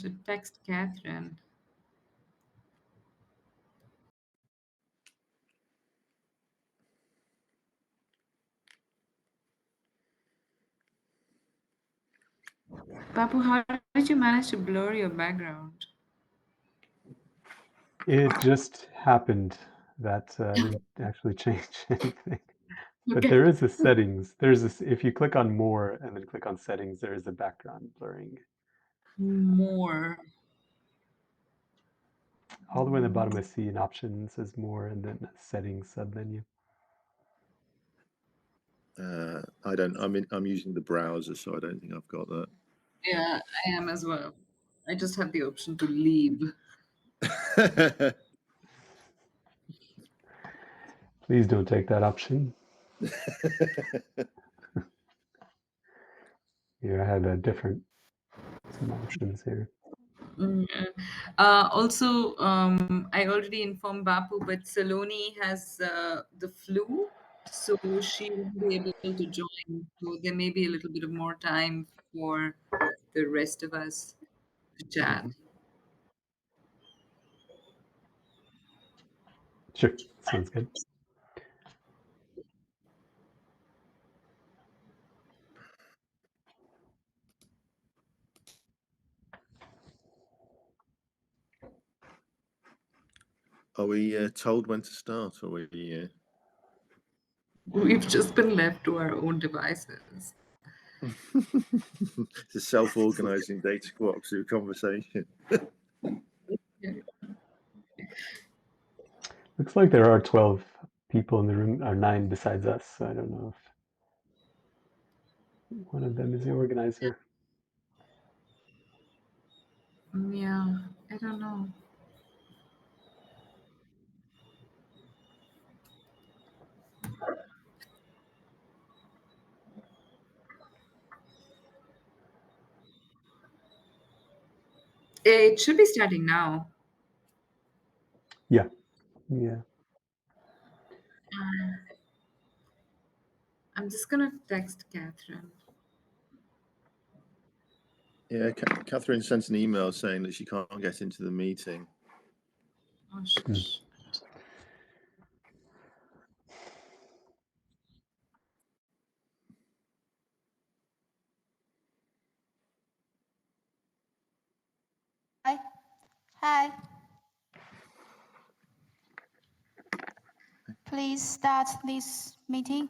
should text Catherine. Bapu, how did you manage to blur your background? It just happened that I didn't actually change anything. But Okay. there is a settings. There's this, if you click on more and then click on settings, there is a background blurring. More. All the way in the bottom, I see an option says more and then a settings submenu. I don't. I'm using the browser, so I don't think I've got that. Yeah, I am as well. I just have the option to leave. Please don't take that option. Here I have some options here. Also, I already informed Bapu, but Saloni has the flu, so she won't be able to join. So there may be a little bit of more time for the rest of us to chat. Sure, sounds good. Are we told when to start? Or are we? We've just been left to our own devices. It's a self-organizing data cooperative conversation. Looks like there are 12 people in the room, or 9 besides us. So I don't know if one of them is the organizer. Yeah, I don't know. It should be starting now. Yeah. I'm just gonna text Catherine. Yeah, Catherine sent an email saying that she can't get into the meeting. Oh shit. Hi. Please start this meeting.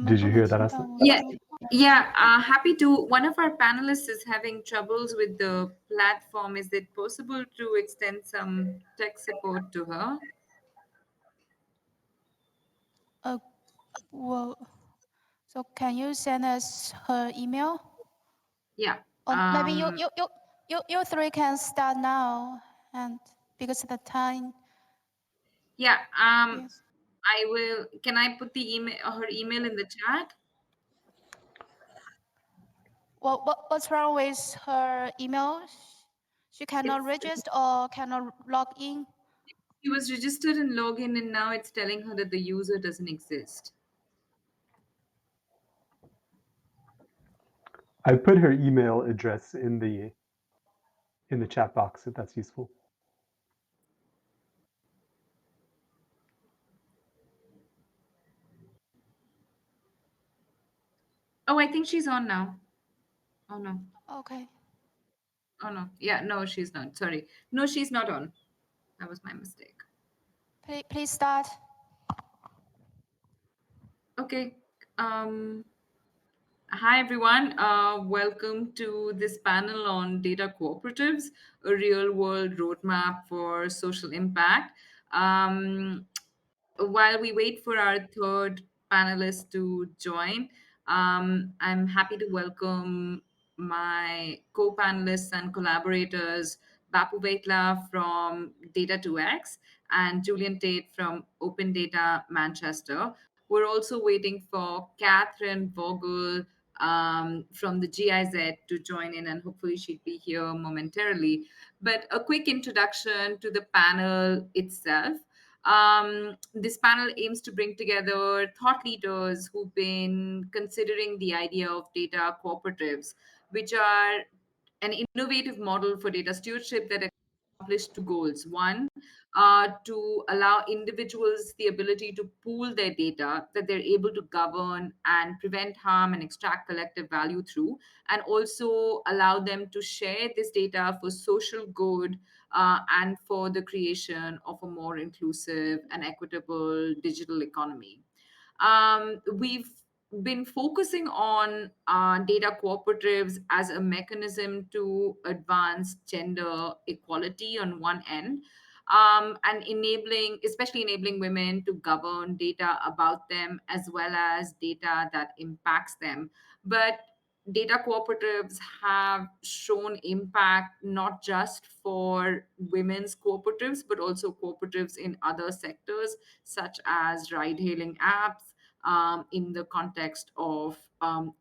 Did you hear that, Asa? Yeah. Happy to. One of our panelists is having troubles with the platform. Is it possible to extend some tech support to her? Well, so can you send us her email? Yeah. Or maybe you three can start now, and because of the time. Yeah. Yes. I will. Can I put the her email in the chat? Well, what's wrong with her email? She cannot register or cannot log in. She was registered and login, and now it's telling her that the user doesn't exist. I put her email address in the chat box if that's useful. Oh, I think she's on now. Oh no. Okay. Oh no. Yeah, no, she's not. Sorry. No, she's not on. That was my mistake. Please start. Okay. Hi, everyone. Welcome to this panel on data cooperatives, a real-world roadmap for social impact. While we wait for our third panelist to join, I'm happy to welcome my co-panelists and collaborators, Bapu Vetla from Data2X and Julian Tate from Open Data Manchester. We're also waiting for Catherine Vogel from the GIZ to join in, and hopefully she'll be here momentarily. But a quick introduction to the panel itself. This panel aims to bring together thought leaders who've been considering the idea of data cooperatives, which are an innovative model for data stewardship that accomplish two goals. One, to allow individuals the ability to pool their data that they're able to govern and prevent harm and extract collective value through, and also allow them to share this data for social good and for the creation of a more inclusive and equitable digital economy. We've been focusing on data cooperatives as a mechanism to advance gender equality on one end, and especially enabling women to govern data about them as well as data that impacts them. But data cooperatives have shown impact not just for women's cooperatives, but also cooperatives in other sectors, such as ride hailing apps, in the context of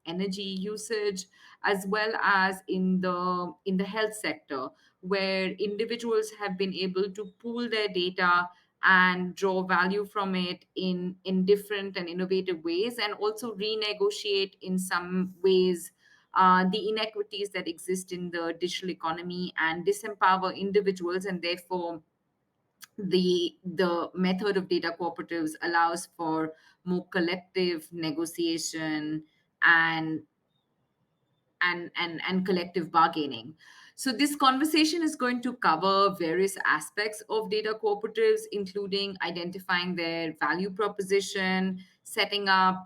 energy usage, as well as in the health sector, where individuals have been able to pool their data and draw value from it in different and innovative ways, and also renegotiate in some ways the inequities that exist in the digital economy and disempower individuals. And therefore the method of data cooperatives allows for more collective negotiation and and collective bargaining. So this conversation is going to cover various aspects of data cooperatives, including identifying their value proposition, setting up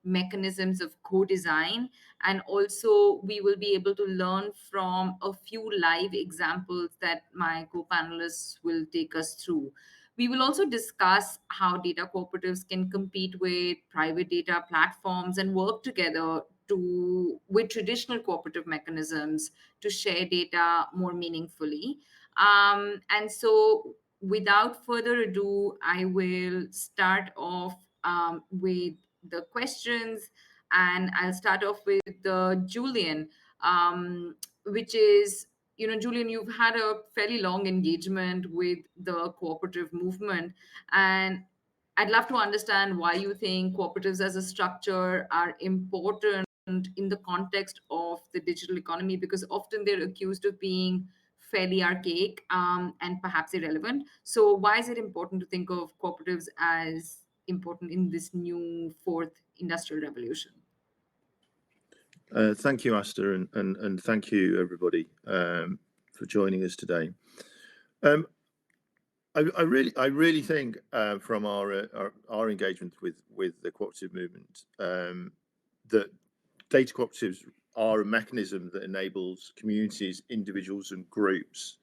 mechanisms of co-design, and also we will be able to learn from a few live examples that my co-panelists will take us through. We will also discuss how data cooperatives can compete with private data platforms and work together with traditional cooperative mechanisms to share data more meaningfully. And so without further ado, I will start off with the questions, and I'll start off with Julian, which is, Julian, you've had a fairly long engagement with the cooperative movement, and I'd love to understand why you think cooperatives as a structure are important in the context of the digital economy, because often they're accused of being fairly archaic and perhaps irrelevant. So why is it important to think of cooperatives as important in this new fourth industrial revolution? Thank you, Asta, and thank you, everybody, for joining us today. I really think from our engagement with the cooperative movement that data cooperatives are a mechanism that enables communities, individuals, and groups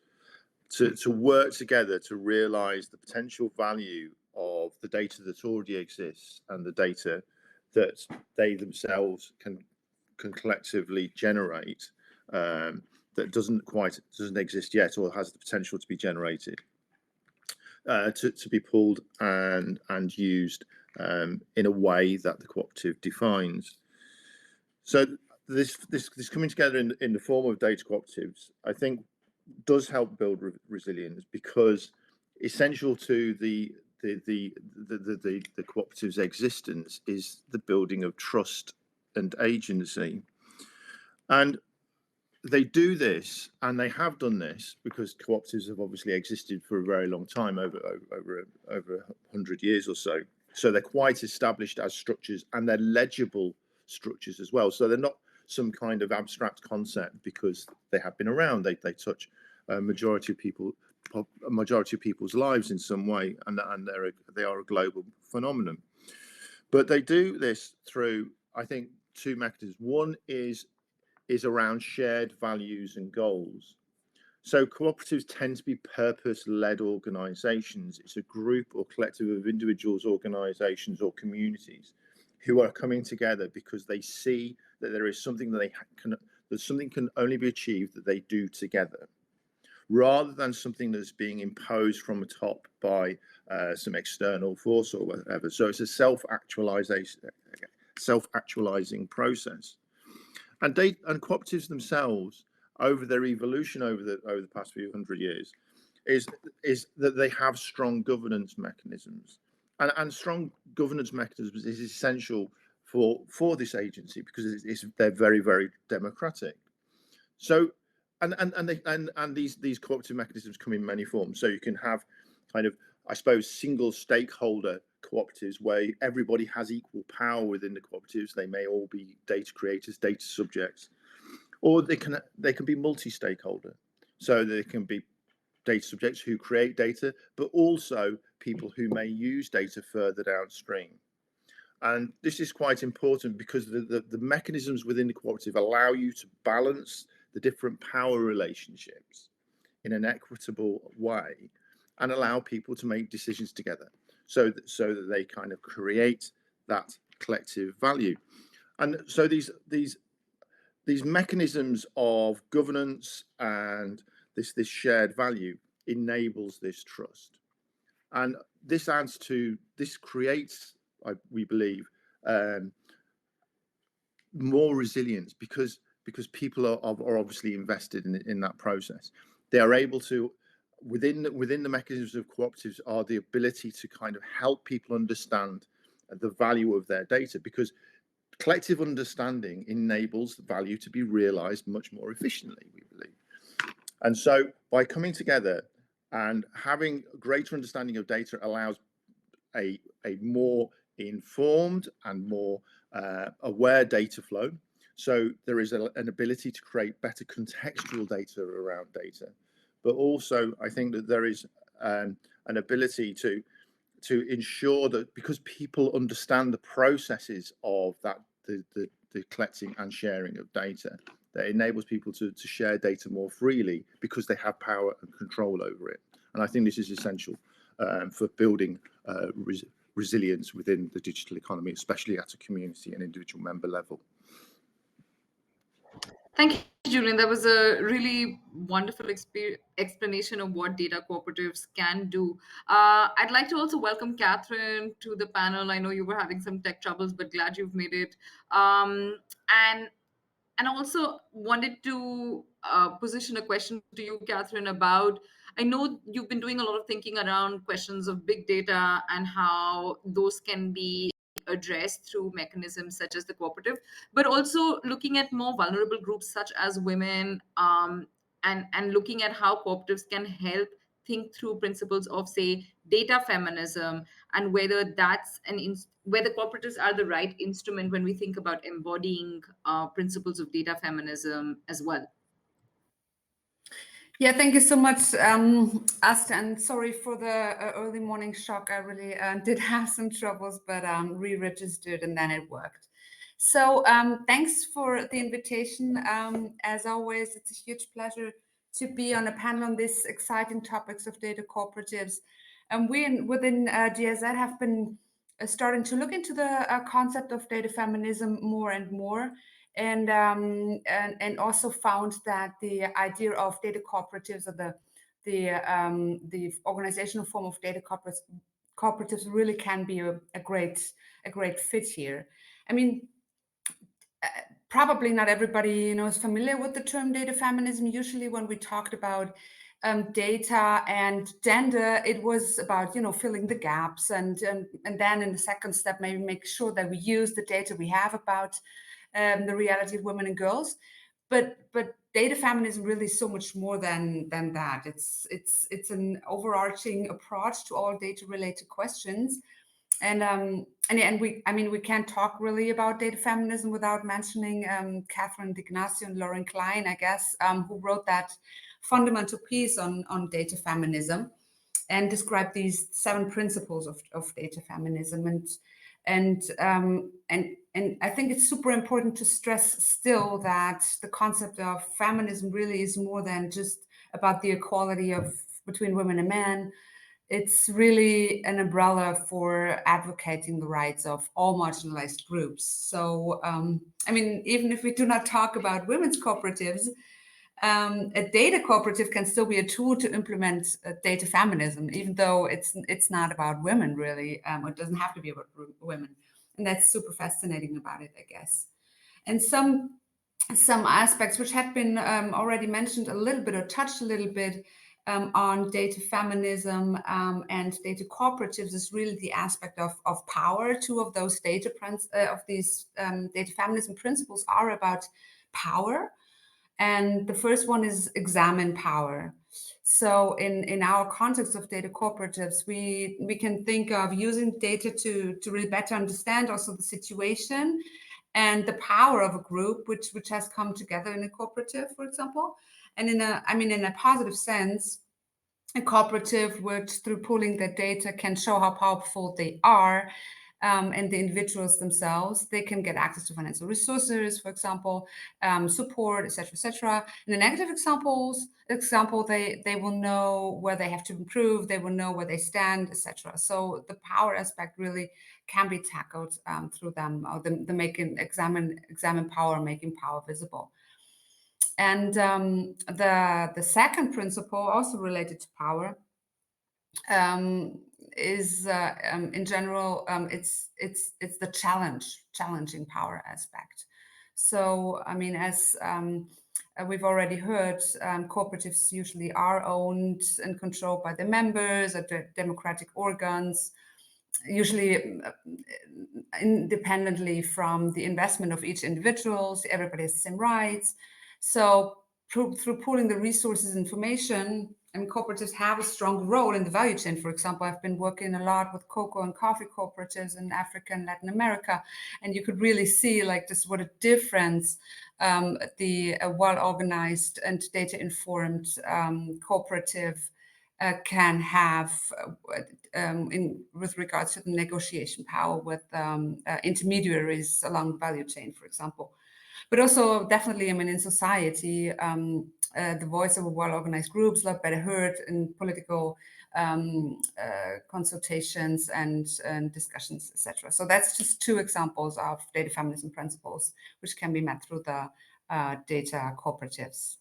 to work together to realise the potential value of the data that already exists and the data that they themselves can collectively generate that doesn't exist yet or has the potential to be generated, to be pulled and used in a way that the cooperative defines. So this coming together in the form of data cooperatives, I think, does help build resilience, because essential to the cooperative's existence is the building of trust and agency. And they do this, and they have done this, because cooperatives have obviously existed for a very long time, over 100 years or so. So they're quite established as structures, and they're legible structures as well. So they're not some kind of abstract concept, because they have been around. They touch a majority of people's lives in some way, and they are a global phenomenon. But they do this through, I think, two mechanisms. One is around shared values and goals. So cooperatives tend to be purpose-led organizations. It's a group or collective of individuals, organizations, or communities who are coming together because they see that there is something that something can only be achieved that they do together, rather than something that's being imposed from the top by some external force or whatever. So it's a self-actualizing process. And cooperatives themselves, over their evolution over the past few hundred years, is that they have strong governance mechanisms, and strong governance mechanisms is essential for this agency because they're very, very democratic. So and these cooperative mechanisms come in many forms. So you can have kind of, I suppose, single stakeholder cooperatives where everybody has equal power within the cooperatives. They may all be data creators, data subjects, or they can be multi-stakeholder. So they can be data subjects who create data, but also people who may use data further downstream. And this is quite important because the mechanisms within the cooperative allow you to balance the different power relationships in an equitable way and allow people to make decisions together so that they kind of create that collective value. And so these mechanisms of governance and this shared value enables this trust. And this creates, we believe, more resilience because people are obviously invested in that process. They are able to, within the mechanisms of cooperatives, are the ability to kind of help people understand the value of their data, because collective understanding enables the value to be realized much more efficiently, we believe. And so by coming together and having greater understanding of data allows a more informed and more aware data flow. So there is an ability to create better contextual data around data, but also I think that there is an ability to ensure that because people understand the processes of that the collecting and sharing of data, that enables people to share data more freely because they have power and control over it. And I think this is essential for building resilience within the digital economy, especially at a community and individual member level. Thank you, Julian. That was a really wonderful explanation of what data cooperatives can do. I'd like to also welcome Catherine to the panel. I know you were having some tech troubles, but glad you've made it. And also wanted to position a question to you, Catherine, about, I know you've been doing a lot of thinking around questions of big data and how those can be addressed through mechanisms such as the cooperative, but also looking at more vulnerable groups such as women, and looking at how cooperatives can help think through principles of, say, data feminism, and whether that's whether cooperatives are the right instrument when we think about embodying principles of data feminism as well. Yeah, thank you so much, Asta, and sorry for the early morning shock. I really did have some troubles, but re-registered and then it worked. So thanks for the invitation. As always, it's a huge pleasure to be on a panel on these exciting topics of data cooperatives. And we within GIZ have been starting to look into the concept of data feminism more and more. And also found that the idea of data cooperatives, or the organizational form of data cooperatives really can be a great fit here. I mean, probably not everybody is familiar with the term data feminism. Usually when we talked about data and gender, it was about filling the gaps, and then in the second step maybe make sure that we use the data we have about the reality of women and girls. But data feminism really is so much more than that. It's an overarching approach to all data related questions. And we can't talk really about data feminism without mentioning Catherine D'Ignacio and Lauren Klein, I guess, who wrote that fundamental piece on data feminism and described these 7 principles of data feminism. And I think it's super important to stress still that the concept of feminism really is more than just about the equality between women and men. It's really an umbrella for advocating the rights of all marginalized groups. So, even if we do not talk about women's cooperatives, a data cooperative can still be a tool to implement data feminism, even though it's not about women really. It doesn't have to be about women, and that's super fascinating about it, I guess. And some aspects which had been already mentioned a little bit or touched a little bit on data feminism and data cooperatives is really the aspect of power. Two of those data feminism principles are about power. And the first one is examine power. So in our context of data cooperatives, we can think of using data to really better understand also the situation and the power of a group which has come together in a cooperative, for example. And in a positive sense, a cooperative which through pooling their data can show how powerful they are, and the individuals themselves, they can get access to financial resources, for example, support, etc., etc. In the negative example, they will know where they have to improve, they will know where they stand, etc. So the power aspect really can be tackled through them, or the making examine power, making power visible. And the second principle, also related to power, is in general, it's the challenging power aspect. So I mean, as we've already heard, cooperatives usually are owned and controlled by the members at the democratic organs, usually independently from the investment of each individual. So everybody has the same rights. So through pooling the resources, information, and cooperatives have a strong role in the value chain. For example, I've been working a lot with cocoa and coffee cooperatives in Africa and Latin America, and you could really see like this, what a difference the well-organized and data-informed cooperative can have with regards to the negotiation power with intermediaries along the value chain, for example. But also, definitely, I mean, in society, the voice of well-organized groups a lot better heard in political consultations and discussions, etc. So that's just two examples of data feminism principles, which can be met through the data cooperatives.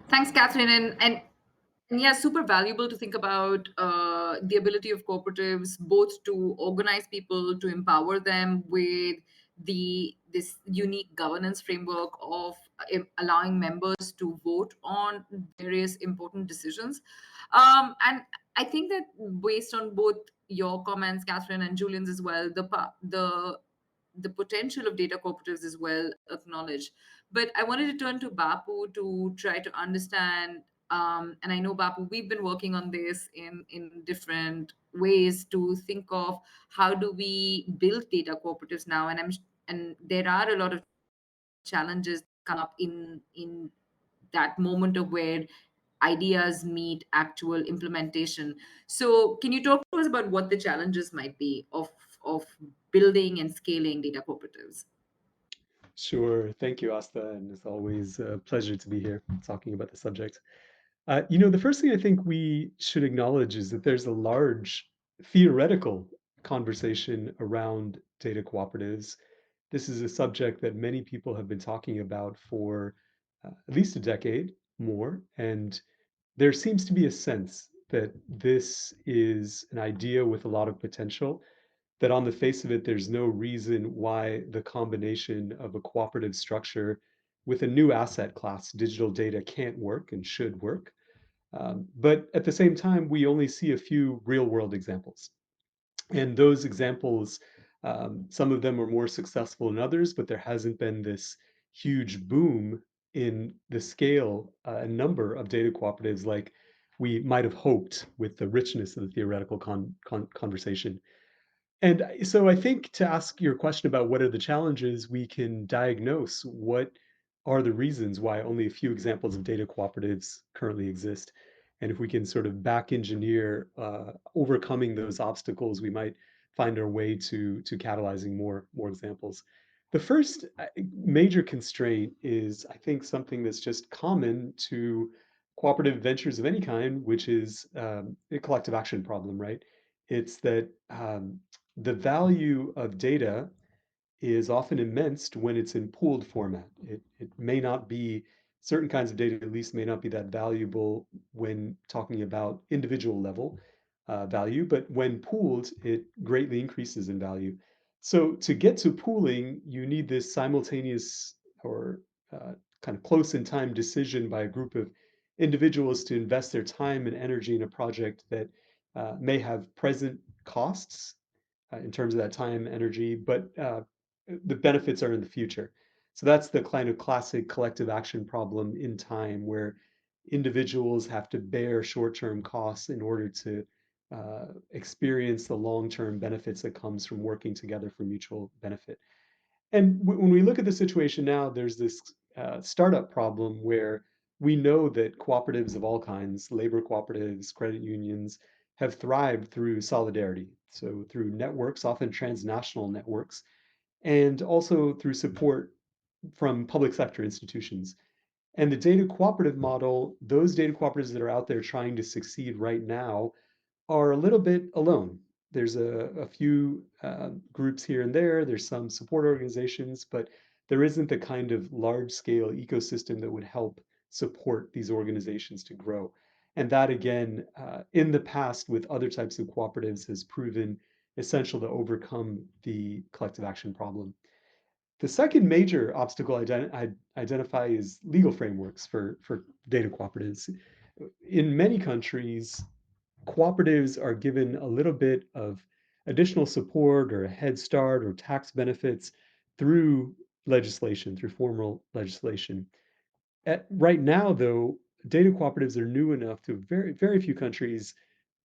Thanks, Catherine. And yeah, super valuable to think about the ability of cooperatives both to organize people, to empower them with this unique governance framework of allowing members to vote on various important decisions. And I think that based on both your comments, Catherine, and Julian's as well, the potential of data cooperatives is well acknowledged. But I wanted to turn to Bapu to try to understand, and I know, Bapu, we've been working on this in different ways to think of how do we build data cooperatives now. And there are a lot of challenges that come up in that moment of where ideas meet actual implementation. So can you talk to us about what the challenges might be of building and scaling data cooperatives? Sure. Thank you, Asta. And it's always a pleasure to be here talking about the subject. The first thing I think we should acknowledge is that there's a large theoretical conversation around data cooperatives. This is a subject that many people have been talking about for at least a decade more. And there seems to be a sense that this is an idea with a lot of potential, that on the face of it, there's no reason why the combination of a cooperative structure with a new asset class, digital data, can't work and should work. But at the same time, we only see a few real world examples. And those examples, some of them are more successful than others, but there hasn't been this huge boom in the scale and number of data cooperatives like we might have hoped with the richness of the theoretical conversation. And so I think to ask your question about what are the challenges, we can diagnose what are the reasons why only a few examples of data cooperatives currently exist. And if we can sort of back engineer overcoming those obstacles, we might find our way to catalyzing more examples. The first major constraint is, I think, something that's just common to cooperative ventures of any kind, which is a collective action problem, right? It's that the value of data is often immense when it's in pooled format. It may not be, certain kinds of data at least may not be that valuable when talking about individual level value, but when pooled, it greatly increases in value. So to get to pooling, you need this simultaneous or kind of close in time decision by a group of individuals to invest their time and energy in a project that may have present costs in terms of that time, energy, but the benefits are in the future. So that's the kind of classic collective action problem in time, where individuals have to bear short-term costs in order to experience the long-term benefits that comes from working together for mutual benefit. And when we look at the situation now, there's this startup problem where we know that cooperatives of all kinds, labor cooperatives, credit unions, have thrived through solidarity. So through networks, often transnational networks, and also through support from public sector institutions. And the data cooperative model, those data cooperatives that are out there trying to succeed right now are a little bit alone. There's a few groups here and there, there's some support organizations, but there isn't the kind of large scale ecosystem that would help support these organizations to grow. And that again, in the past with other types of cooperatives has proven essential to overcome the collective action problem. The second major obstacle I identify is legal frameworks for data cooperatives. In many countries, cooperatives are given a little bit of additional support or a head start or tax benefits through legislation, through formal legislation. Right now, though, data cooperatives are new enough to very few countries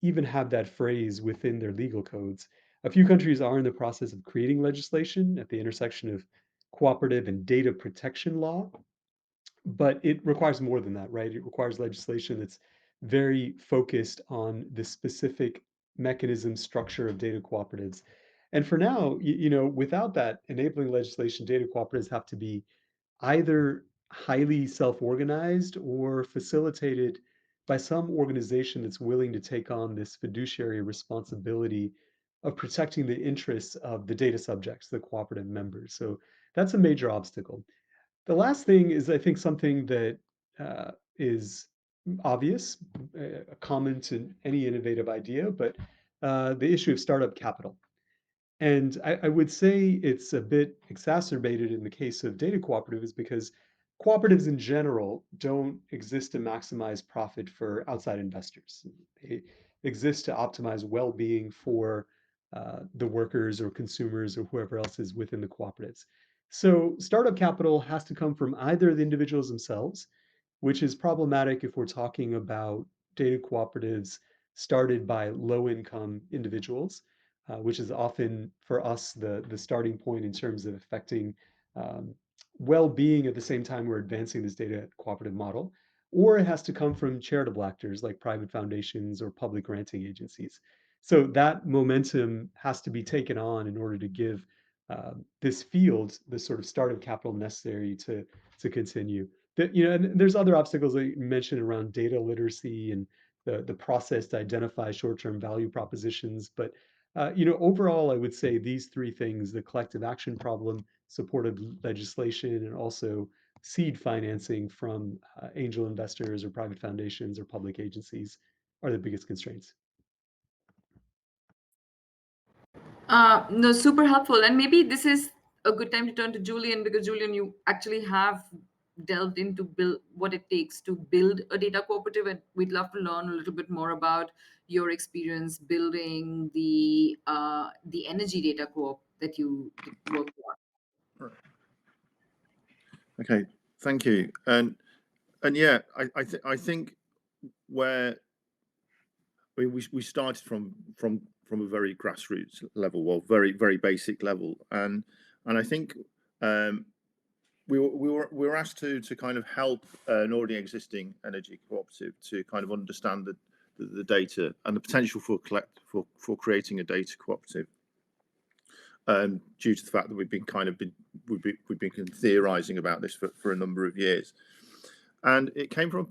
even have that phrase within their legal codes. A few countries are in the process of creating legislation at the intersection of cooperative and data protection law, but it requires more than that, right? It requires legislation that's very focused on the specific mechanism structure of data cooperatives. And for now, without that enabling legislation, data cooperatives have to be either highly self-organized or facilitated by some organization that's willing to take on this fiduciary responsibility of protecting the interests of the data subjects, the cooperative members. So that's a major obstacle. The last thing is, I think, something that is obvious, common to any innovative idea, but the issue of startup capital. And I would say it's a bit exacerbated in the case of data cooperatives because cooperatives in general don't exist to maximize profit for outside investors. They exist to optimize well-being for the workers or consumers or whoever else is within the cooperatives. So startup capital has to come from either the individuals themselves, which is problematic if we're talking about data cooperatives started by low-income individuals, which is often for us the starting point in terms of affecting um, well-being at the same time we're advancing this data cooperative model, or it has to come from charitable actors like private foundations or public granting agencies. So that momentum has to be taken on in order to give this field the sort of startup capital necessary to continue. And there's other obstacles that you mentioned around data literacy and the process to identify short-term value propositions. But overall, I would say these three things: the collective action problem, supportive legislation, and also seed financing from angel investors or private foundations or public agencies are the biggest constraints. No, super helpful. And maybe this is a good time to turn to Julian, because Julian, you actually have delved into build what it takes to build a data cooperative, and we'd love to learn a little bit more about your experience building the energy data co-op that you worked on. Okay, thank you. And yeah, I think where we started from a very grassroots level, well, very basic level, and I think we were asked to kind of help an already existing energy cooperative to kind of understand the data and the potential for creating a data cooperative. Due to the fact that we've been theorizing about this for a number of years, and it came from,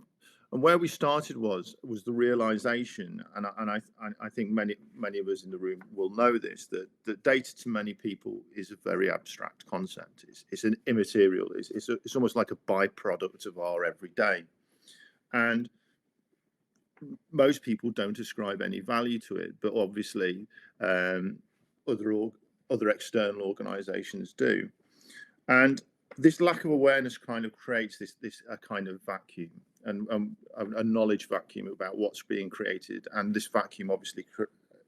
and where we started was the realization, and I think many of us in the room will know this, that data to many people is a very abstract concept. It's an immaterial. It's almost like a byproduct of our everyday, and most people don't ascribe any value to it. But obviously, other external organizations do. And this lack of awareness kind of creates this a kind of vacuum and a knowledge vacuum about what's being created, and this vacuum obviously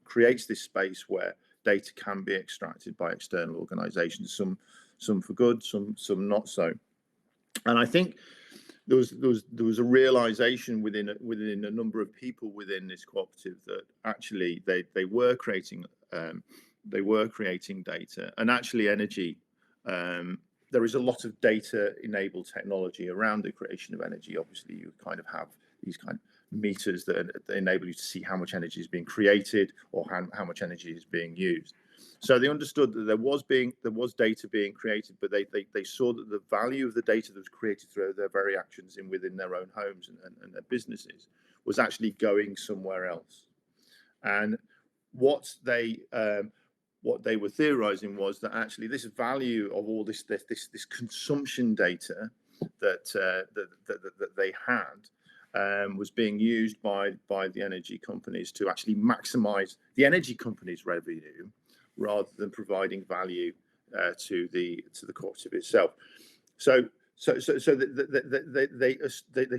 creates this space where data can be extracted by external organizations, some for good, some not so. And I think there was a realization within a number of people within this cooperative that actually they were creating data, and actually energy. There is a lot of data-enabled technology around the creation of energy. Obviously, you kind of have these kind of meters that enable you to see how much energy is being created or how much energy is being used. So they understood that there was data being created, but they saw that the value of the data that was created through their very actions within their own homes and their businesses was actually going somewhere else. And what they were theorizing was that actually this value of all this consumption data that they had was being used by the energy companies to actually maximize the energy companies' revenue rather than providing value to the cooperative itself. So they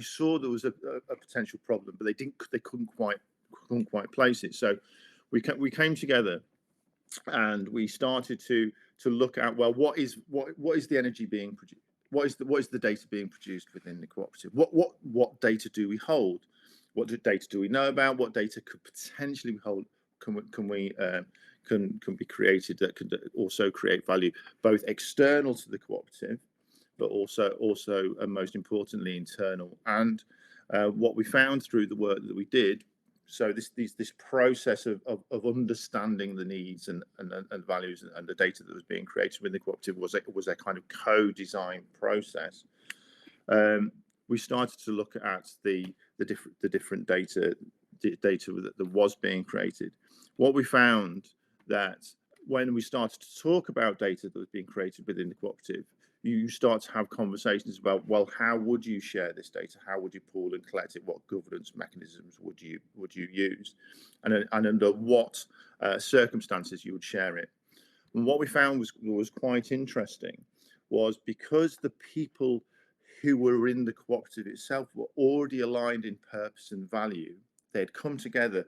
saw there was a potential problem, but they couldn't quite place it. So we came together and we started to look at, well, what is the energy being produced? What is the data being produced within the cooperative? What data do we hold? What data do we know about? What data could potentially hold? Can be created that could also create value, both external to the cooperative, but also and most importantly internal. And what we found through the work that we did, so this process of understanding the needs and values and the data that was being created within the cooperative was a kind of co-design process. We started to look at the different data that was being created. What we found that when we started to talk about data that was being created within the cooperative, you start to have conversations about, well, how would you share this data? How would you pool and collect it? What governance mechanisms would you use? And under what circumstances you would share it? And what we found was quite interesting was because the people who were in the cooperative itself were already aligned in purpose and value, they had come together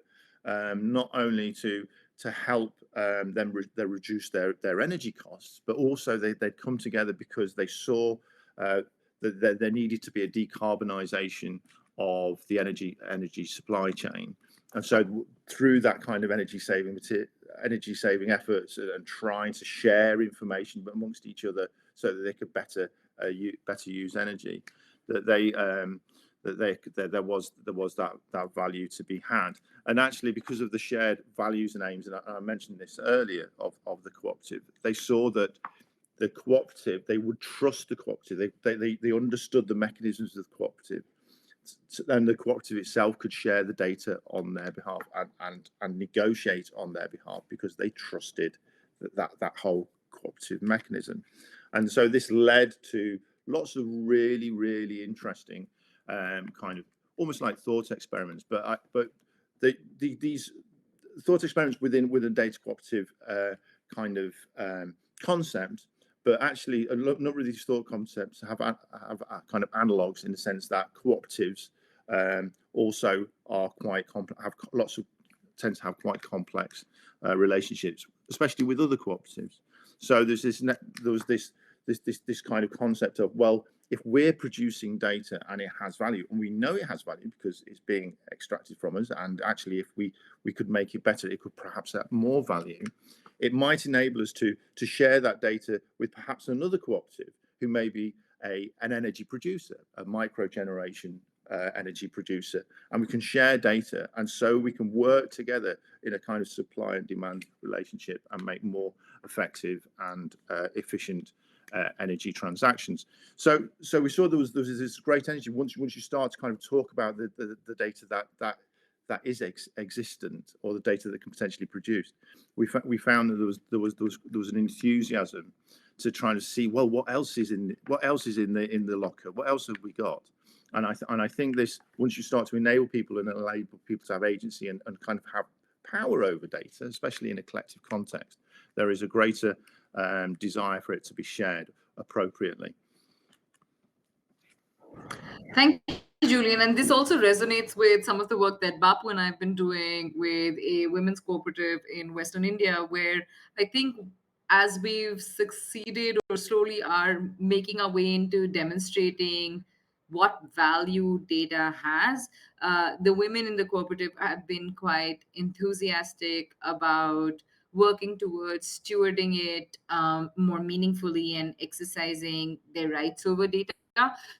not only to help them reduce their energy costs, but also they'd come together because they saw that there needed to be a decarbonisation of the energy supply chain. And so through that kind of energy saving efforts and trying to share information amongst each other so that they could better use energy, that there was that value to be had. And actually, because of the shared values and aims, and I mentioned this earlier of the cooperative, they saw that the cooperative, they would trust the cooperative. They understood the mechanisms of the cooperative, and the cooperative itself could share the data on their behalf and negotiate on their behalf because they trusted that whole cooperative mechanism. And so this led to lots of really, really interesting kind of almost like thought experiments, but these thought experiments within data cooperative kind of concept, but actually a number of these thought concepts have kind of analogues in the sense that cooperatives also are tend to have quite complex relationships, especially with other cooperatives. So there was this kind of concept of, well, if we're producing data and it has value, and we know it has value because it's being extracted from us, and actually if we could make it better, it could perhaps have more value, it might enable us to share that data with perhaps another cooperative who may be an energy producer, a micro generation energy producer, and we can share data, and so we can work together in a kind of supply and demand relationship and make more effective and efficient energy transactions. So we saw there was this great energy once you start to kind of talk about the data that is existent, or the data that can potentially produce. We found that there was an enthusiasm to try to see, well, what else is in the locker? What else have we got? And I think this, once you start to enable people and enable people to have agency and kind of have power over data, especially in a collective context, there is a greater desire for it to be shared appropriately. Thank you, Julian. And this also resonates with some of the work that Bapu and I have been doing with a women's cooperative in Western India, where I think as we've succeeded or slowly are making our way into demonstrating what value data has, the women in the cooperative have been quite enthusiastic about working towards stewarding it more meaningfully and exercising their rights over data.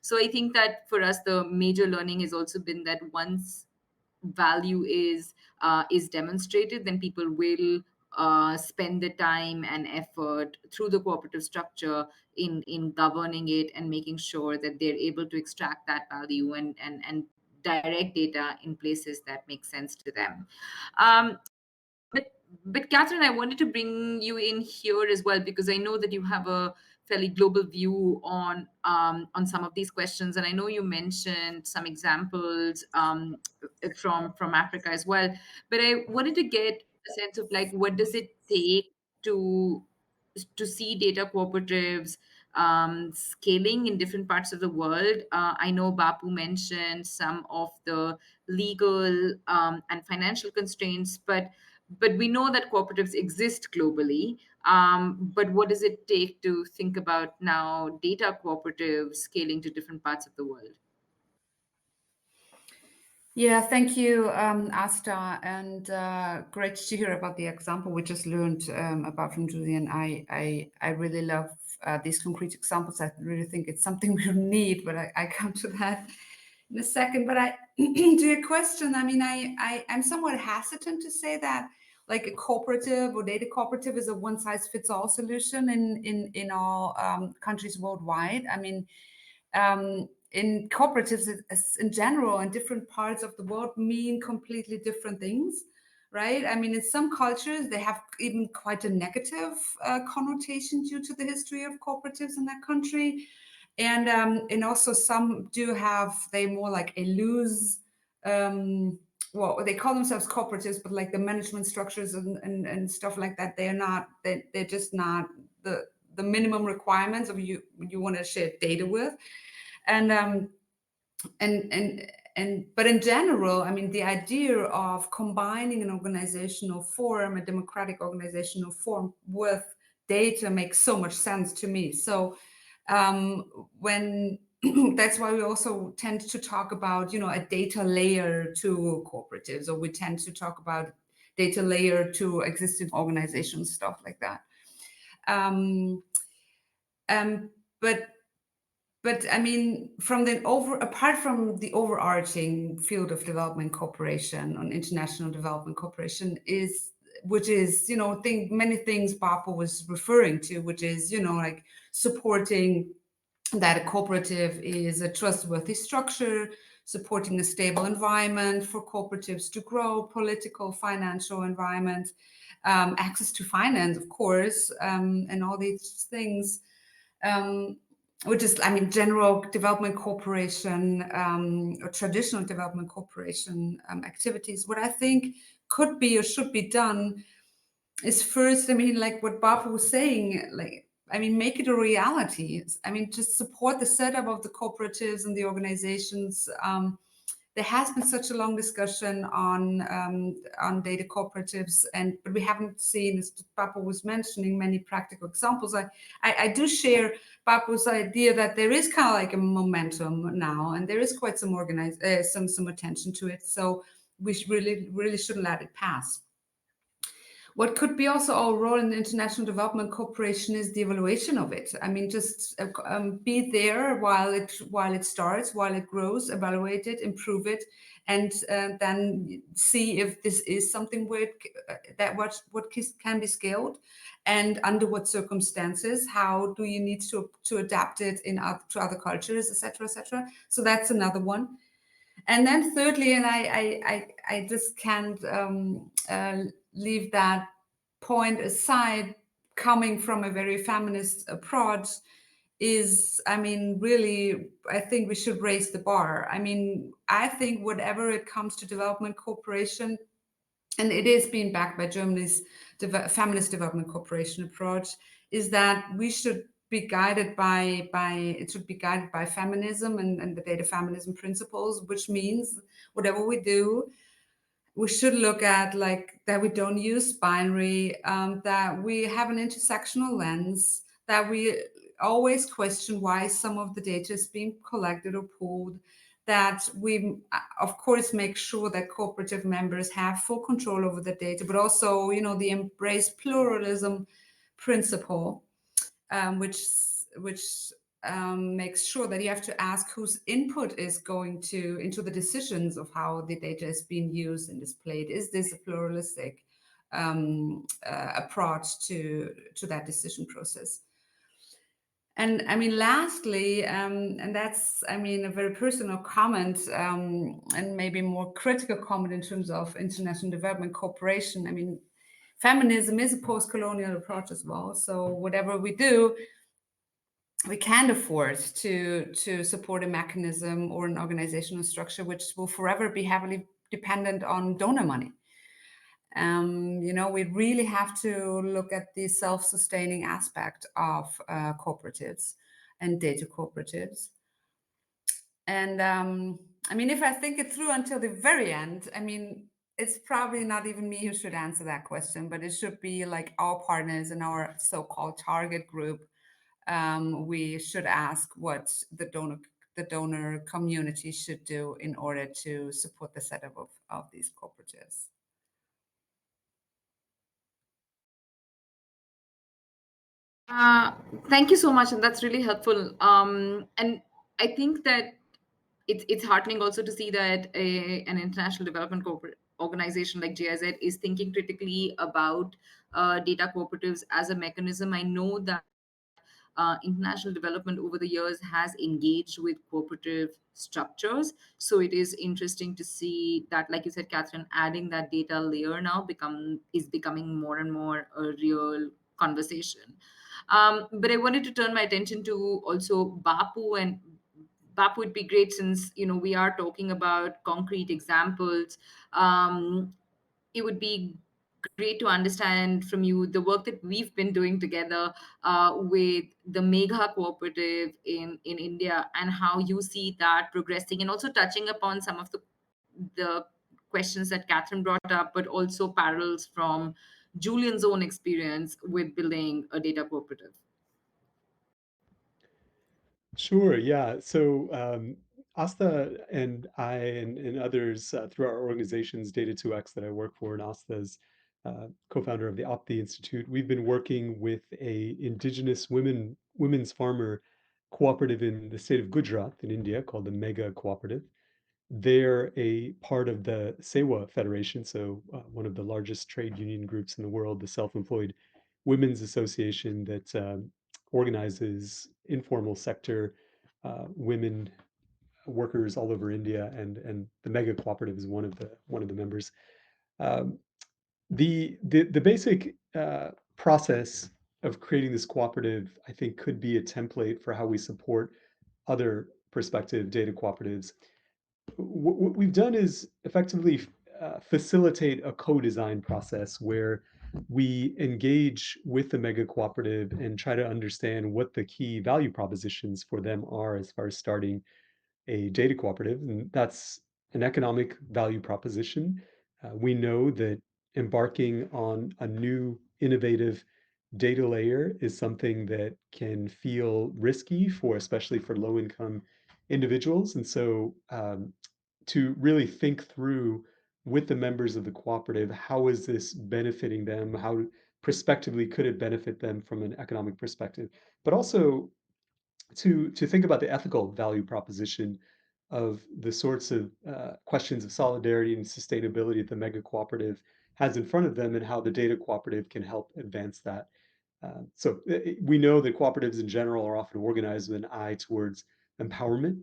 So I think that for us, the major learning has also been that once value is demonstrated, then people will spend the time and effort through the cooperative structure in governing it and making sure that they're able to extract that value and direct data in places that make sense to them. But but Catherine, I wanted to bring you in here as well because I know that you have a fairly global view on some of these questions, and I know you mentioned some examples from Africa as well. But I wanted to get a sense of like what does it take to see data cooperatives scaling in different parts of the world. I know Bapu mentioned some of the legal and financial constraints, but we know that cooperatives exist globally. But what does it take to think about now data cooperatives scaling to different parts of the world? Yeah, thank you, Asta, and great to hear about the example we just learned about from Julian. I really love these concrete examples. I really think it's something we need, but I come to that in a second. But to your question, I mean, I'm somewhat hesitant to say that like a cooperative or data cooperative is a one-size-fits-all solution in all countries worldwide. I mean, in cooperatives in general in different parts of the world mean completely different things, right? I mean, in some cultures, they have even quite a negative connotation due to the history of cooperatives in that country. And also some do have, they more like a loose, well, they call themselves cooperatives, but like the management structures and stuff like that, they're just not the minimum requirements of you want to share data with. And but in general, I mean, the idea of combining an organizational form, a democratic organizational form with data makes so much sense to me. So when that's why we also tend to talk about, you know, a data layer to cooperatives, or we tend to talk about data layer to existing organizations, stuff like that. But I mean, apart from the overarching field of development cooperation on international development cooperation which is, you know, many things Bapu was referring to, which is, you know, like supporting that a cooperative is a trustworthy structure, supporting a stable environment for cooperatives to grow, political, financial environment, access to finance, of course, and all these things. Which is, I mean, general development cooperation or traditional development cooperation activities. What I think could be or should be done is first, I mean, like what Bapu was saying, like, I mean, make it a reality. I mean, just support the setup of the cooperatives and the organizations. There has been such a long discussion on data cooperatives, but we haven't seen, as Bapu was mentioning, many practical examples. I do share Bapu's idea that there is kind of like a momentum now, and there is quite some some attention to it. So we really shouldn't let it pass. What could be also our role in international development cooperation is the evaluation of it. I mean, just be there while it starts, while it grows, evaluate it, improve it, and then see if this is something where what can be scaled, and under what circumstances. How do you need to adapt it to other cultures, etc., etc. So that's another one. And then thirdly, and I just can't leave that point aside, coming from a very feminist approach, is, I mean, really, I think we should raise the bar. I mean, I think whatever it comes to development cooperation, and it is being backed by Germany's feminist development cooperation approach, is that we should be guided by it should be guided by feminism and the data feminism principles, which means whatever we do, we should look at like that we don't use binary, that we have an intersectional lens, that we always question why some of the data is being collected or pulled, that we of course make sure that cooperative members have full control over the data, but also, you know, the embrace pluralism principle, which makes sure that you have to ask whose input is going to into the decisions of how the data is being used and displayed. Is this a pluralistic approach to that decision process? And I mean, lastly, and that's, I mean, a very personal comment, and maybe more critical comment in terms of international development cooperation. I mean, feminism is a post-colonial approach as well. So whatever we do, we can't afford to support a mechanism or an organizational structure which will forever be heavily dependent on donor money. You know, we really have to look at the self-sustaining aspect of cooperatives and data cooperatives. And I mean, if I think it through until the very end, I mean, it's probably not even me who should answer that question, but it should be like our partners in our so-called target group. We should ask what the donor community should do in order to support the setup of these cooperatives. Thank you so much, and that's really helpful. And I think that it's heartening also to see that an international development organization like GIZ is thinking critically about data cooperatives as a mechanism. I know that international development over the years has engaged with cooperative structures. So it is interesting to see that, like you said, Catherine, adding that data layer now is becoming more and more a real conversation. But I wanted to turn my attention to also Bapu, and Bapu would be great since we are talking about concrete examples. It would be great to understand from you the work that we've been doing together with the Megha Cooperative in India, and how you see that progressing, and also touching upon some of the questions that Catherine brought up, but also parallels from Julian's own experience with building a data cooperative. Sure, yeah. So Asta and I and others through our organizations, Data2X that I work for, and Asta's co-founder of the Aapti Institute, we've been working with a indigenous women's farmer cooperative in the state of Gujarat in India called the Mega Cooperative. They're a part of the SEWA Federation, so one of the largest trade union groups in the world, the Self-Employed Women's Association that organizes informal sector women workers all over India, and the Mega Cooperative is one of the members. Um, the basic process of creating this cooperative, I think, could be a template for how we support other prospective data cooperatives. What we've done is effectively facilitate a co-design process where we engage with the mega cooperative and try to understand what the key value propositions for them are as far as starting a data cooperative. And that's an economic value proposition. We know that embarking on a new innovative data layer is something that can feel risky especially for low income individuals. And so to really think through with the members of the cooperative, how is this benefiting them? How prospectively could it benefit them from an economic perspective? But also to think about the ethical value proposition of the sorts of questions of solidarity and sustainability that the mega cooperative has in front of them, and how the data cooperative can help advance that. So we know that cooperatives in general are often organized with an eye towards empowerment,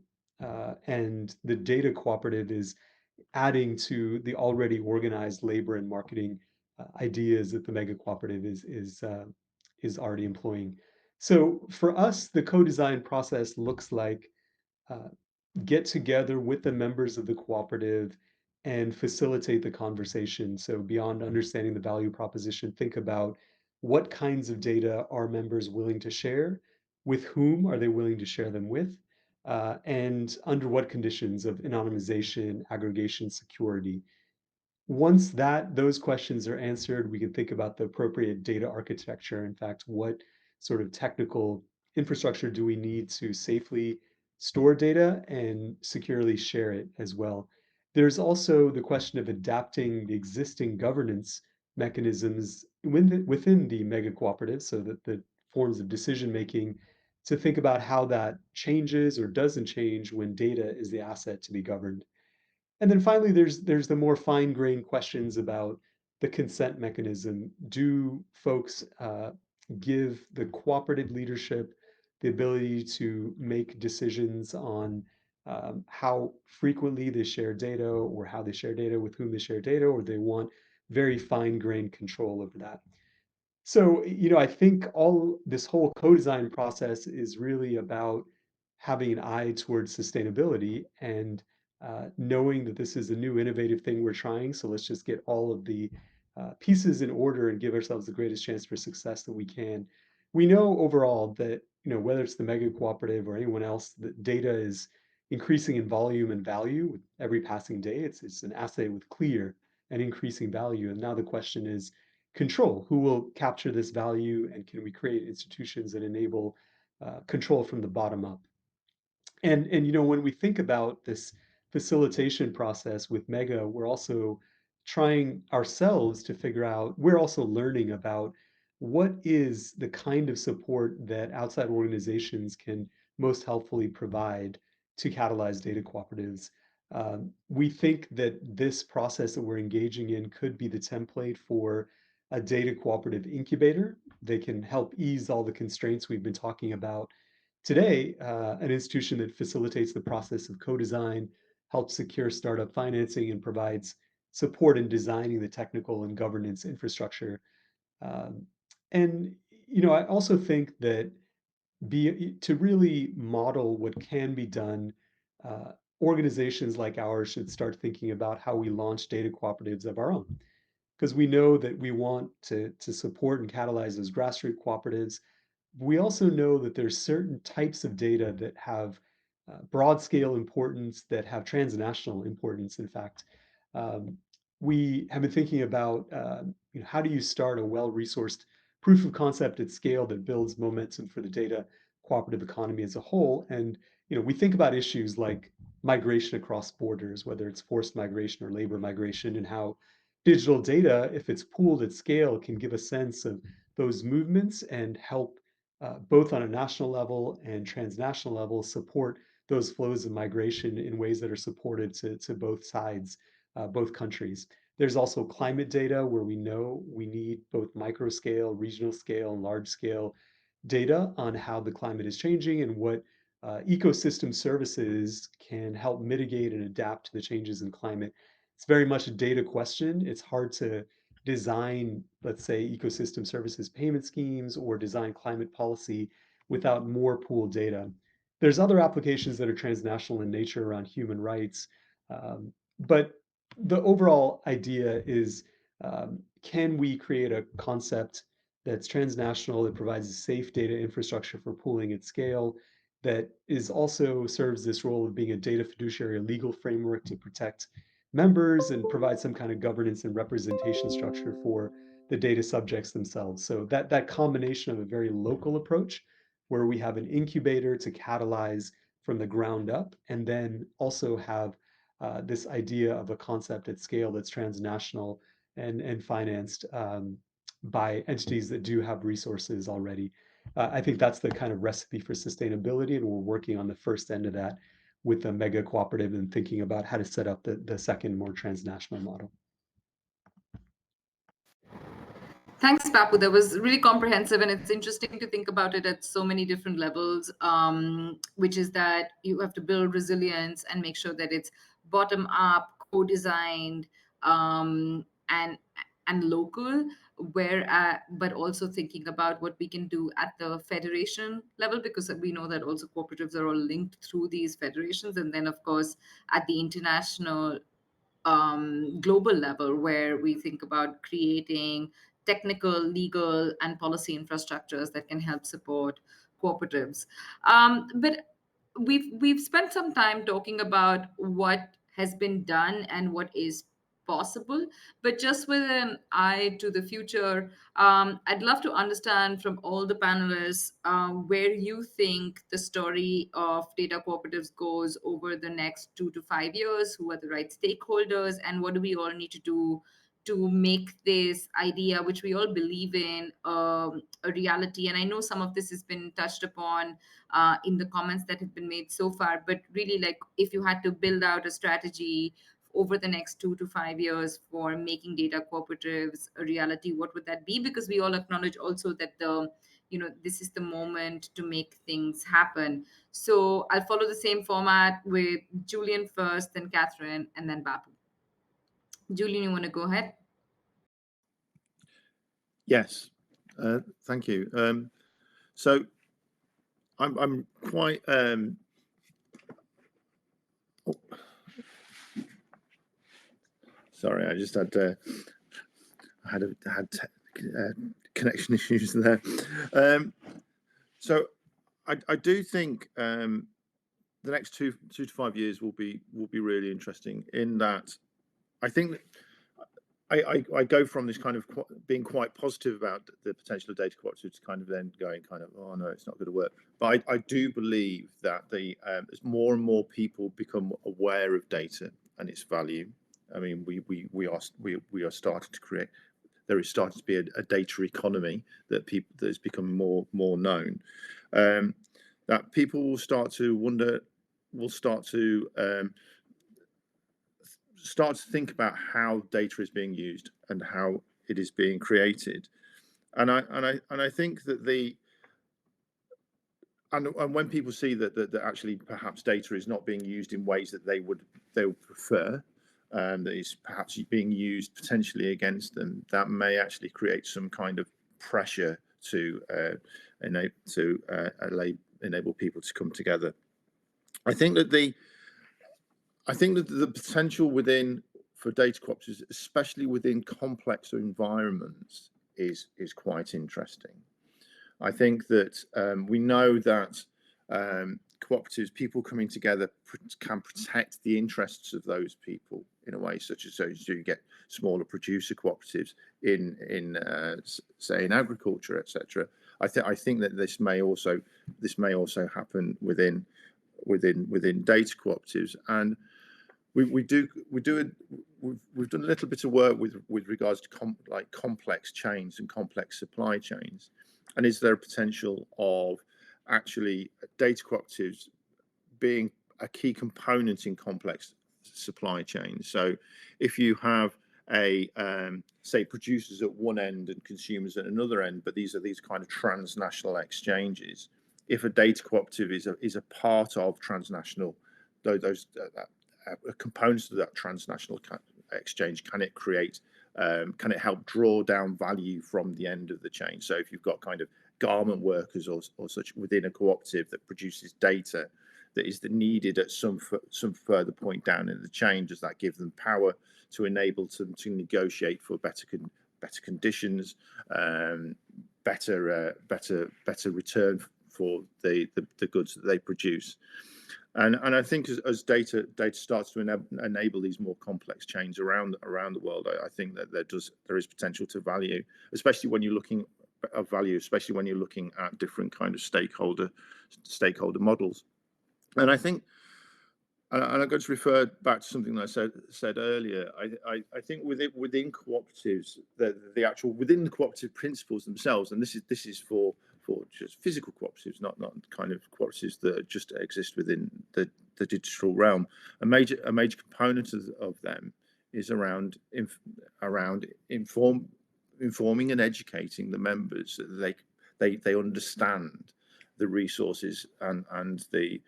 and the data cooperative is adding to the already organized labor and marketing ideas that the mega cooperative is already employing. So for us, the co-design process looks like uh, get together with the members of the cooperative and facilitate the conversation. So beyond understanding the value proposition, think about what kinds of data are members willing to share, with whom are they willing to share them with, and under what conditions of anonymization, aggregation, security. Once those questions are answered, we can think about the appropriate data architecture. In fact, what sort of technical infrastructure do we need to safely store data and securely share it as well? There's also the question of adapting the existing governance mechanisms within the mega cooperative, so that the forms of decision making, to think about how that changes or doesn't change when data is the asset to be governed. And then finally, there's the more fine-grained questions about the consent mechanism. Do folks give the cooperative leadership the ability to make decisions on how frequently they share data, or how they share data, with whom they share data, or they want very fine-grained control over that? So, I think this whole co-design process is really about having an eye towards sustainability, and knowing that this is a new innovative thing we're trying. So let's just get all of the pieces in order and give ourselves the greatest chance for success that we can. We know overall that, whether it's the mega cooperative or anyone else, that data is increasing in volume and value with every passing day. It's an asset with clear and increasing value. And now the question is control. Who will capture this value, and can we create institutions that enable control from the bottom up? And when we think about this facilitation process with Mega, we're also trying ourselves to figure out, we're also learning about what is the kind of support that outside organizations can most helpfully provide to catalyze data cooperatives. We think that this process that we're engaging in could be the template for a data cooperative incubator. They can help ease all the constraints we've been talking about today. An institution that facilitates the process of co-design, helps secure startup financing, and provides support in designing the technical and governance infrastructure. Um, and I also think that to really model what can be done, uh, organizations like ours should start thinking about how we launch data cooperatives of our own, because we know that we want to support and catalyze those grassroots cooperatives. We also know that there's certain types of data that have broad scale importance, that have transnational importance. In fact, um, we have been thinking about, how do you start a well-resourced proof of concept at scale that builds momentum for the data cooperative economy as a whole. And we think about issues like migration across borders, whether it's forced migration or labor migration, and how digital data, if it's pooled at scale, can give a sense of those movements and help, both on a national level and transnational level, support those flows of migration in ways that are supported to both sides, both countries. There's also climate data, where we know we need both micro scale, regional scale, and large scale data on how the climate is changing, and what ecosystem services can help mitigate and adapt to the changes in climate. It's very much a data question. It's hard to design, let's say, ecosystem services payment schemes, or design climate policy without more pooled data. There's other applications that are transnational in nature around human rights. But the overall idea is, can we create a concept that's transnational, that provides a safe data infrastructure for pooling at scale, that is also serves this role of being a data fiduciary, a legal framework to protect members and provide some kind of governance and representation structure for the data subjects themselves. So that combination of a very local approach, where we have an incubator to catalyze from the ground up, and then also have this idea of a concept at scale that's transnational and financed by entities that do have resources already. I think that's the kind of recipe for sustainability, and we're working on the first end of that with the mega cooperative, and thinking about how to set up the second, more transnational model. Thanks, Papu. That was really comprehensive, and it's interesting to think about it at so many different levels, which is that you have to build resilience and make sure that it's bottom up, co-designed, and local, but also thinking about what we can do at the federation level, because we know that also cooperatives are all linked through these federations, and then of course at the international, global level, where we think about creating technical, legal, and policy infrastructures that can help support cooperatives. But we've spent some time talking about what has been done and what is possible, but just with an eye to the future, I'd love to understand from all the panelists where you think the story of data cooperatives goes over the next 2 to 5 years. Who are the right stakeholders, and what do we all need to do to make this idea, which we all believe in, a reality? And I know some of this has been touched upon in the comments that have been made so far, but really, like, if you had to build out a strategy over the next 2 to 5 years for making data cooperatives a reality, what would that be? Because we all acknowledge also that this is the moment to make things happen. So I'll follow the same format with Julian first, then Catherine, and then Bapu. Julian, you want to go ahead? Yes, thank you. So I'm quite sorry, I just had connection issues there. So I do think the next two to 5 years will be really interesting, in that I think that I go from this kind of being quite positive about the potential of data cooperatives to kind of then going kind of, oh no, it's not going to work. But I do believe that as more and more people become aware of data and its value, I mean, we are starting to create. There is starting to be a data economy that has become more known. That people will start to wonder, will start to think about how data is being used and how it is being created, and I think that and when people see that actually perhaps data is not being used in ways that they would prefer, that is perhaps being used potentially against them, that may actually create some kind of pressure to enable people to come together. I think that the potential for data cooperatives, especially within complex environments, is quite interesting. I think that we know that cooperatives, people coming together, can protect the interests of those people in a way, such as you get smaller producer cooperatives in say in agriculture, etc. I think that this may also happen within data cooperatives, and we've done a little bit of work with regards to complex chains and complex supply chains, and is there a potential of actually data cooperatives being a key component in complex supply chains? So if you have say producers at one end and consumers at another end, but these kind of transnational exchanges, if a data cooperative is a part of transnational those components of that transnational exchange, can it help draw down value from the end of the chain? So if you've got kind of garment workers or such within a cooperative that produces data that is needed at some further point down in the chain, does that give them power to enable them to negotiate for better conditions, better return for the goods that they produce? And I think as data starts to enable these more complex chains around the world, I think that there is potential to value, especially when you're looking at different kind of stakeholder models. And I think, and I'm going to refer back to something that I said earlier. I think within cooperatives, the actual within the cooperative principles themselves, and this is for just physical cooperatives, not kind of cooperatives that just exist within the digital realm. A major component of them is around informing and educating the members so that they understand the resources and the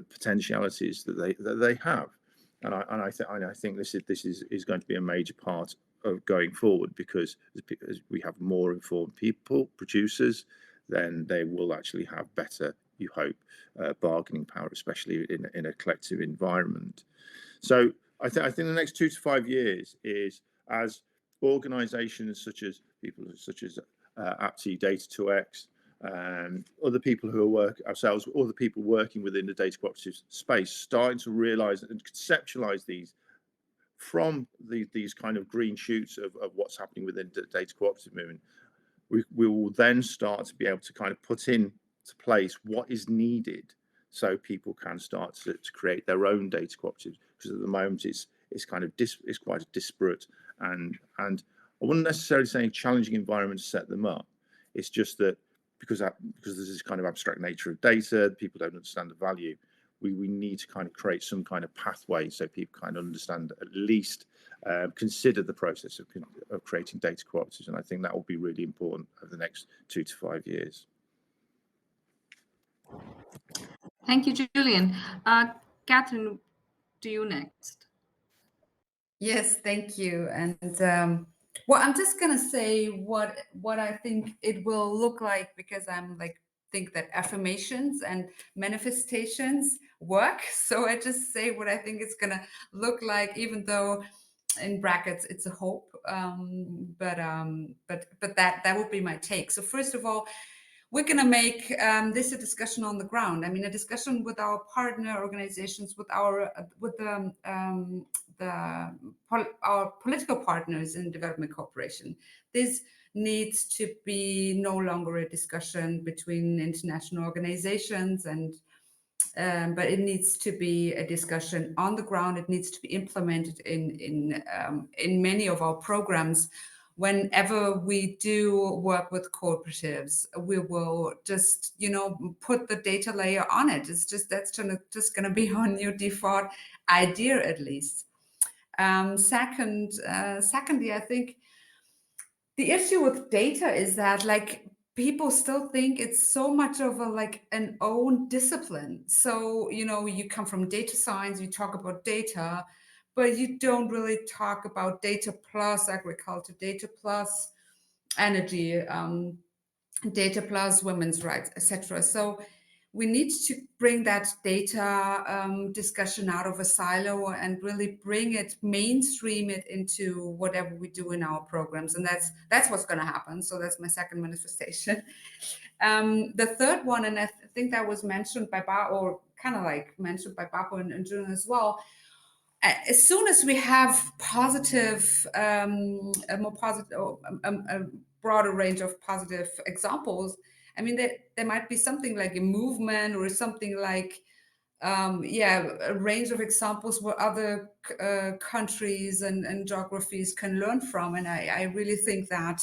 potentialities that they have. And I think this is going to be a major part of going forward, because as we have more informed people, producers, then they will actually have better, you hope, bargaining power, especially in a collective environment. So I think the next 2 to 5 years is, as organisations such as Aapti Data2X, other people who are other people working within the data cooperative space, starting to realise and conceptualise these from these kind of green shoots of what's happening within the data cooperative movement. We will then start to be able to kind of put into place what is needed so people can start to create their own data cooperatives, because at the moment it's kind of it's quite a disparate and I wouldn't necessarily say a challenging environment to set them up. It's just that because there's this kind of abstract nature of data, people don't understand the value. We need to kind of create some kind of pathway so people kind of understand, at least consider the process of creating data cooperatives. And I think that will be really important over the next 2 to 5 years. Thank you, Julian. Catherine, to you next. Yes, thank you. And well, I'm just gonna say what I think it will look like, because I'm like think that affirmations and manifestations work. So I just say what I think it's gonna look like, even though in brackets it's a hope. But that would be my take. So first of all, we're going to make this a discussion on the ground. I mean, a discussion with our partner organizations, with our political partners in development cooperation. This needs to be no longer a discussion between international organizations, and but it needs to be a discussion on the ground. It needs to be implemented in many of our programs. Whenever we do work with cooperatives, we will just, put the data layer on it. It's just, that's just going to be our new default idea, at least. Secondly, I think the issue with data is that, like, people still think it's so much of an own discipline. So, you come from data science, you talk about data, but you don't really talk about data plus agriculture, data plus energy, data plus women's rights, etc. So we need to bring that data discussion out of a silo and really bring it, mainstream it into whatever we do in our programs. And that's what's going to happen. So that's my second manifestation. The third one, and I think that was mentioned by mentioned by Bapo and Julian as well. As soon as we have positive, a more positive, a broader range of positive examples, I mean, there might be something like a movement or something like, a range of examples where other countries and geographies can learn from. And I really think that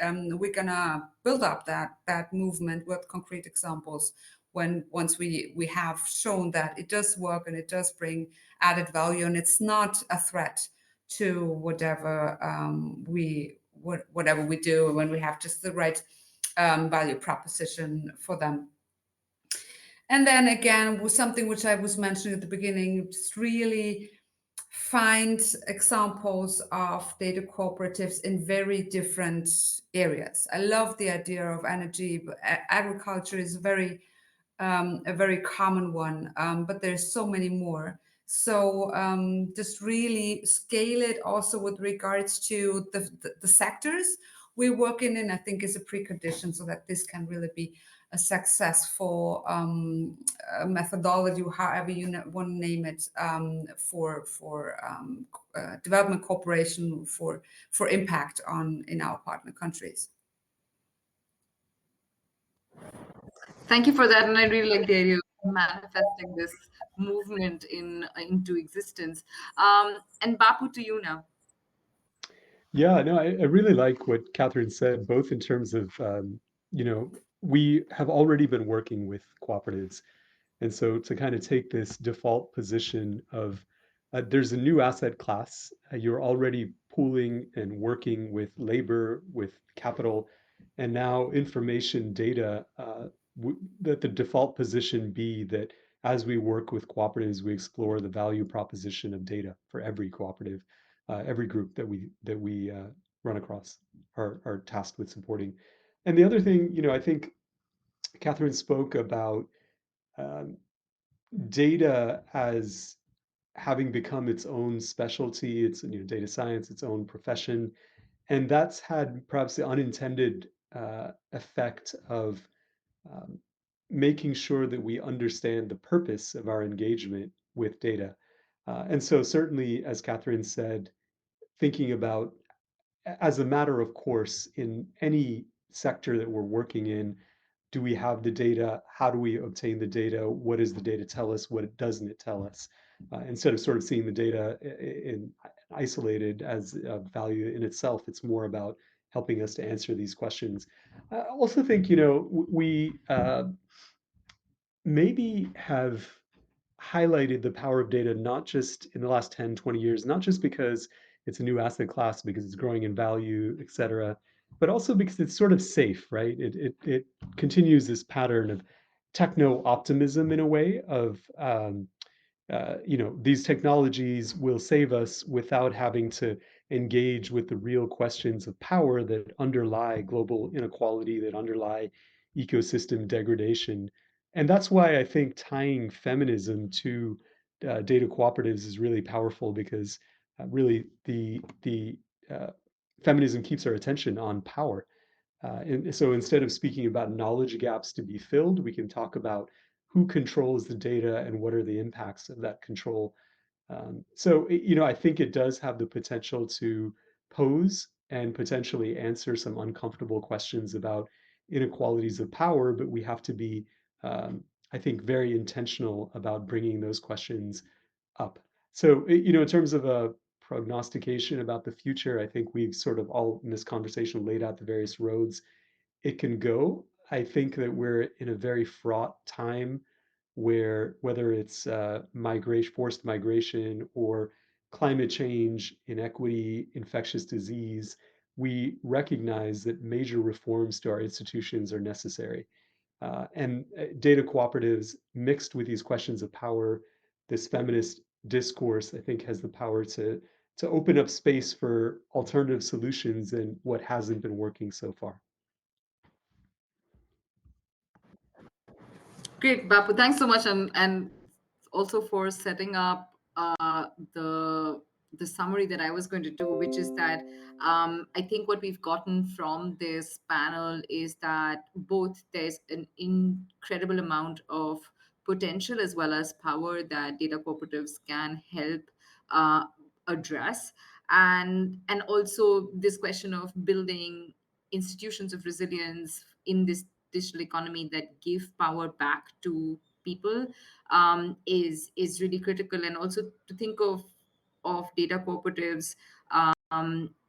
we're gonna build up that movement with concrete examples once we have shown that it does work and it does bring added value, and it's not a threat to whatever we do, when we have just the right value proposition for them. And then again, with something which I was mentioning at the beginning, just really find examples of data cooperatives in very different areas. I love the idea of energy, but agriculture is a very common one, but there's so many more. So just really scale it also with regards to the sectors we work in, I think is a precondition so that this can really be a successful methodology, however you want to name it, for development cooperation, for impact in our partner countries. Thank you for that, and I really like the idea of manifesting this movement into existence. And Bapu, to you now. Yeah, no, I really like what Catherine said, both in terms of, we have already been working with cooperatives. And so to kind of take this default position of there's a new asset class, you're already pooling and working with labor, with capital, and now information data, that the default position be that as we work with cooperatives, we explore the value proposition of data for every cooperative, every group that we run across, are tasked with supporting. And the other thing, I think Catherine spoke about data as having become its own specialty, it's data science, its own profession, and that's had perhaps the unintended effect of making sure that we understand the purpose of our engagement with data. And so certainly, as Catherine said, thinking about as a matter of course in any sector that we're working in, do we have the data? How do we obtain the data? What does the data tell us? What doesn't it tell us? Instead of sort of seeing the data in isolated as a value in itself, it's more about helping us to answer these questions. I also think, we maybe have highlighted the power of data, not just in the last 10, 20 years, not just because it's a new asset class, because it's growing in value, et cetera, but also because it's sort of safe, right? It continues this pattern of techno optimism in a way of, these technologies will save us without having to engage with the real questions of power that underlie global inequality, that underlie ecosystem degradation. And that's why I think tying feminism to data cooperatives is really powerful, because really the feminism keeps our attention on power. And so instead of speaking about knowledge gaps to be filled, we can talk about who controls the data and what are the impacts of that control. I think it does have the potential to pose and potentially answer some uncomfortable questions about inequalities of power, but we have to be, I think, very intentional about bringing those questions up. So, in terms of a prognostication about the future, I think we've sort of all in this conversation laid out the various roads it can go. I think that we're in a very fraught time where whether it's migration, forced migration, or climate change, inequity, infectious disease, we recognize that major reforms to our institutions are necessary. And data cooperatives mixed with these questions of power, this feminist discourse, I think, has the power to open up space for alternative solutions and what hasn't been working so far. Great, Bapu. Thanks so much, and also for setting up the summary that I was going to do, which is that I think what we've gotten from this panel is that both there's an incredible amount of potential as well as power that data cooperatives can help uh, address, and also this question of building institutions of resilience in this digital economy that give power back to people is really critical, and also to think of data cooperatives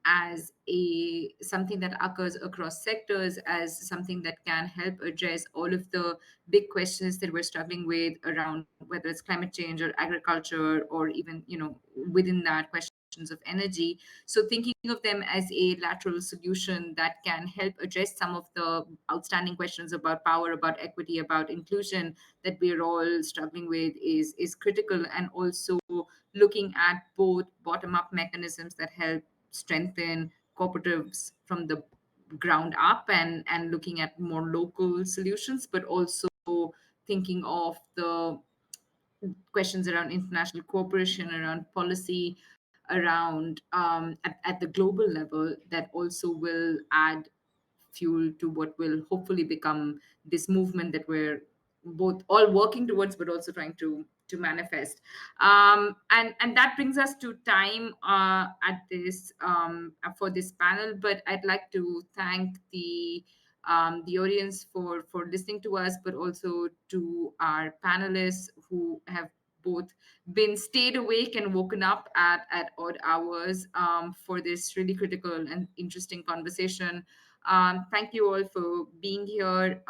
as a something that occurs across sectors, as something that can help address all of the big questions that we're struggling with around whether it's climate change or agriculture, or even within that questions of energy. So thinking of them as a lateral solution that can help address some of the outstanding questions about power, about equity, about inclusion that we're all struggling with is critical. And also looking at both bottom-up mechanisms that help strengthen cooperatives from the ground up, and looking at more local solutions, but also thinking of the questions around international cooperation, around policy, around at the global level, that also will add fuel to what will hopefully become this movement that we're both all working towards, but also trying to manifest. And that brings us to time at this for this panel. But I'd like to thank the audience for listening to us, but also to our panelists who have both been stayed awake and woken up at odd hours for this really critical and interesting conversation. Thank you all for being here.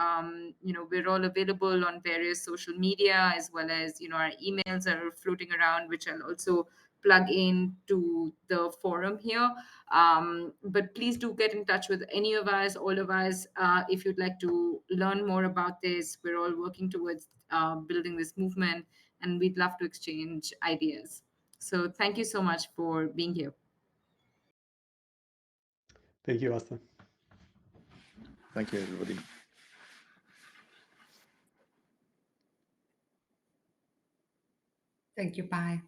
We're all available on various social media, as well as, our emails are floating around, which I'll also plug in to the forum here. But please do get in touch with any of us, all of us, if you'd like to learn more about this. We're all working towards building this movement, and we'd love to exchange ideas. So thank you so much for being here. Thank you, Asta. Thank you, everybody. Thank you. Bye.